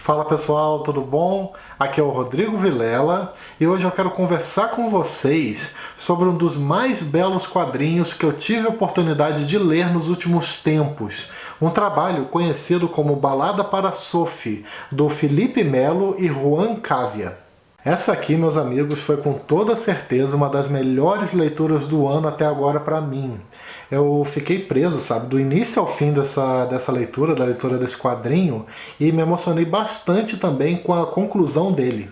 Fala pessoal, tudo bom? Aqui é o Rodrigo Vilela e hoje eu quero conversar com vocês sobre um dos mais belos quadrinhos que eu tive a oportunidade de ler nos últimos tempos. Um trabalho conhecido como Balada para Sophie, do Felipe Melo e Juan Cavia. Essa aqui, meus amigos, foi com toda certeza uma das melhores leituras do ano até agora para mim. Eu fiquei preso, sabe, do início ao fim dessa leitura, da leitura desse quadrinho, e me emocionei bastante também com a conclusão dele.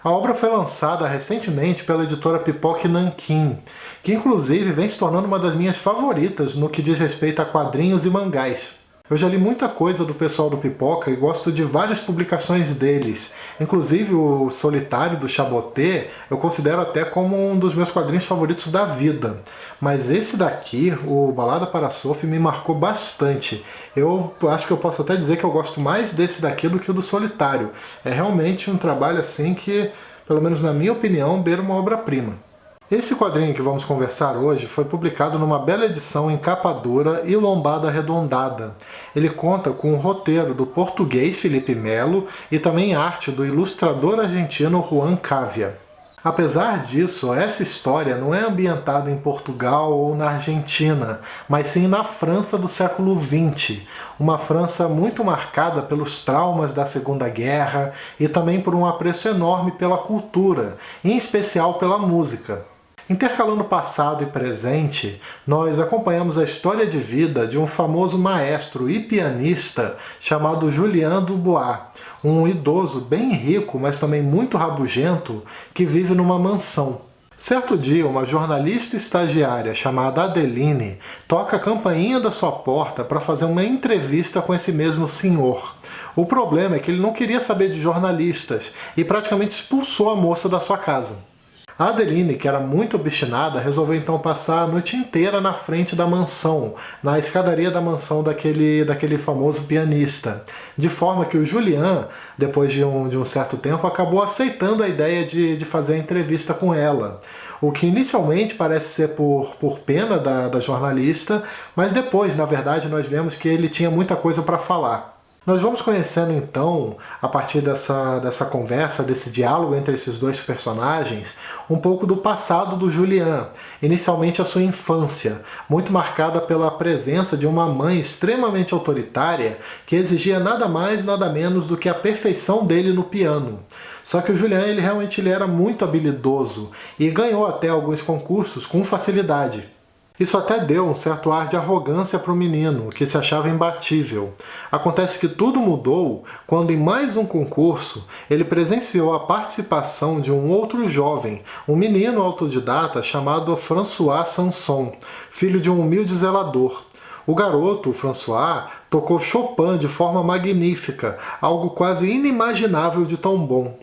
A obra foi lançada recentemente pela editora Pipoca Nanquim, que inclusive vem se tornando uma das minhas favoritas no que diz respeito a quadrinhos e mangás. Eu já li muita coisa do pessoal do Pipoca e gosto de várias publicações deles. Inclusive o Solitário do Chaboté eu considero até como um dos meus quadrinhos favoritos da vida. Mas esse daqui, o Balada para Sophie, me marcou bastante. Eu acho que eu posso até dizer que eu gosto mais desse daqui do que o do Solitário. É realmente um trabalho assim que, pelo menos na minha opinião, beira uma obra-prima. Esse quadrinho que vamos conversar hoje foi publicado numa bela edição em capa dura e lombada arredondada. Ele conta com o roteiro do português Felipe Melo e também arte do ilustrador argentino Juan Cavia. Apesar disso, essa história não é ambientada em Portugal ou na Argentina, mas sim na França do século XX, uma França muito marcada pelos traumas da Segunda Guerra e também por um apreço enorme pela cultura, em especial pela música. Intercalando passado e presente, nós acompanhamos a história de vida de um famoso maestro e pianista chamado Julien Dubois, um idoso bem rico, mas também muito rabugento, que vive numa mansão. Certo dia, uma jornalista estagiária chamada Adeline toca a campainha da sua porta para fazer uma entrevista com esse mesmo senhor. O problema é que ele não queria saber de jornalistas e praticamente expulsou a moça da sua casa. A Adeline, que era muito obstinada, resolveu então passar a noite inteira na frente da mansão, na escadaria da mansão daquele famoso pianista. De forma que o Julien, depois de um certo tempo, acabou aceitando a ideia de fazer a entrevista com ela. O que inicialmente parece ser por pena da jornalista, mas depois, na verdade, nós vemos que ele tinha muita coisa para falar. Nós vamos conhecendo então, a partir dessa conversa, desse diálogo entre esses dois personagens, um pouco do passado do Julien, inicialmente a sua infância, muito marcada pela presença de uma mãe extremamente autoritária que exigia nada mais nada menos do que a perfeição dele no piano. Só que o Julien ele era muito habilidoso e ganhou até alguns concursos com facilidade. Isso até deu um certo ar de arrogância para o menino, que se achava imbatível. Acontece que tudo mudou quando, em mais um concurso, ele presenciou a participação de um outro jovem, um menino autodidata chamado François Sanson, filho de um humilde zelador. O garoto, o François, tocou Chopin de forma magnífica, algo quase inimaginável de tão bom.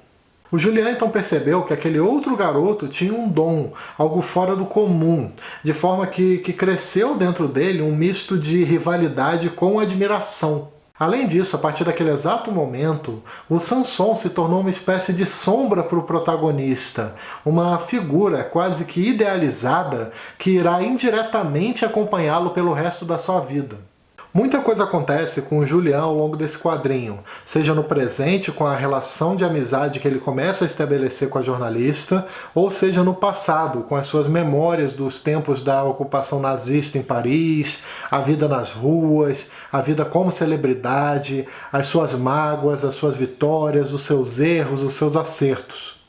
O Julien então percebeu que aquele outro garoto tinha um dom, algo fora do comum, de forma que cresceu dentro dele um misto de rivalidade com admiração. Além disso, a partir daquele exato momento, o Sanson se tornou uma espécie de sombra para o protagonista, uma figura quase que idealizada que irá indiretamente acompanhá-lo pelo resto da sua vida. Muita coisa acontece com o Julien ao longo desse quadrinho, seja no presente com a relação de amizade que ele começa a estabelecer com a jornalista, ou seja no passado, com as suas memórias dos tempos da ocupação nazista em Paris, a vida nas ruas, a vida como celebridade, as suas mágoas, as suas vitórias, os seus erros, os seus acertos.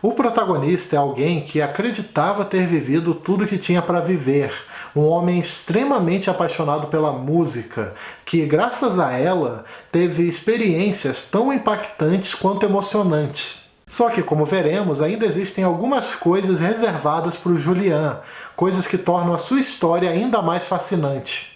O protagonista é alguém que acreditava ter vivido tudo que tinha para viver, um homem extremamente apaixonado pela música, que graças a ela teve experiências tão impactantes quanto emocionantes. Só que, como veremos, ainda existem algumas coisas reservadas para o Julien, coisas que tornam a sua história ainda mais fascinante.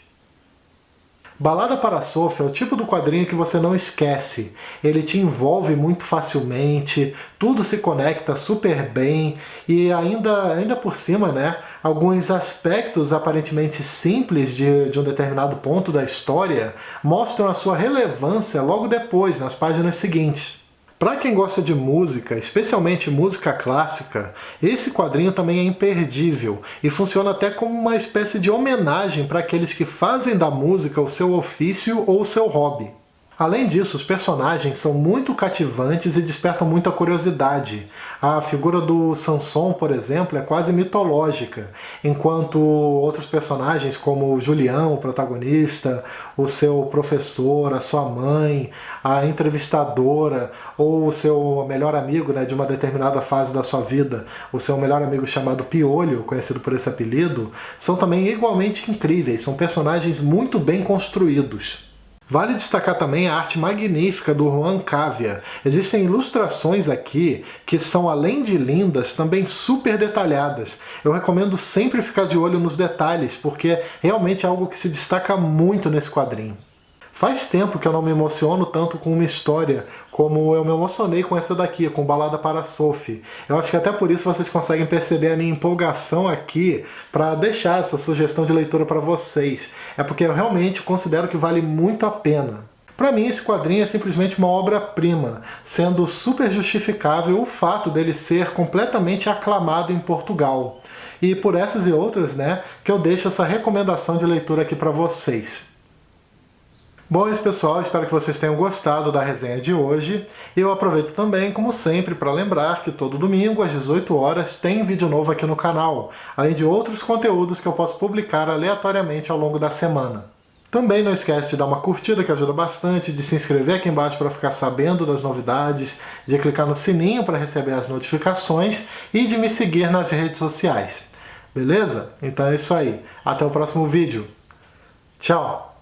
Balada para Sophie é o tipo do quadrinho que você não esquece. Ele te envolve muito facilmente, tudo se conecta super bem e ainda por cima, né, alguns aspectos aparentemente simples de um determinado ponto da história mostram a sua relevância logo depois, nas páginas seguintes. Para quem gosta de música, especialmente música clássica, esse quadrinho também é imperdível e funciona até como uma espécie de homenagem para aqueles que fazem da música o seu ofício ou o seu hobby. Além disso, os personagens são muito cativantes e despertam muita curiosidade. A figura do Samson, por exemplo, é quase mitológica, enquanto outros personagens, como o Julião, o protagonista, o seu professor, a sua mãe, a entrevistadora, ou o seu melhor amigo, né, de uma determinada fase da sua vida, o seu melhor amigo chamado Piolho, conhecido por esse apelido, são também igualmente incríveis, são personagens muito bem construídos. Vale destacar também a arte magnífica do Juan Cavia. Existem ilustrações aqui que são, além de lindas, também super detalhadas. Eu recomendo sempre ficar de olho nos detalhes, porque realmente é algo que se destaca muito nesse quadrinho. Faz tempo que eu não me emociono tanto com uma história como eu me emocionei com essa daqui, com Balada para Sophie. Eu acho que até por isso vocês conseguem perceber a minha empolgação aqui para deixar essa sugestão de leitura para vocês. É porque eu realmente considero que vale muito a pena. Para mim, esse quadrinho é simplesmente uma obra-prima, sendo super justificável o fato dele ser completamente aclamado em Portugal. E por essas e outras, né, que eu deixo essa recomendação de leitura aqui para vocês. Bom, é isso, pessoal, espero que vocês tenham gostado da resenha de hoje. E eu aproveito também, como sempre, para lembrar que todo domingo, às 18 horas, tem vídeo novo aqui no canal, além de outros conteúdos que eu posso publicar aleatoriamente ao longo da semana. Também não esquece de dar uma curtida, que ajuda bastante, de se inscrever aqui embaixo para ficar sabendo das novidades, de clicar no sininho para receber as notificações e de me seguir nas redes sociais. Beleza? Então é isso aí. Até o próximo vídeo. Tchau!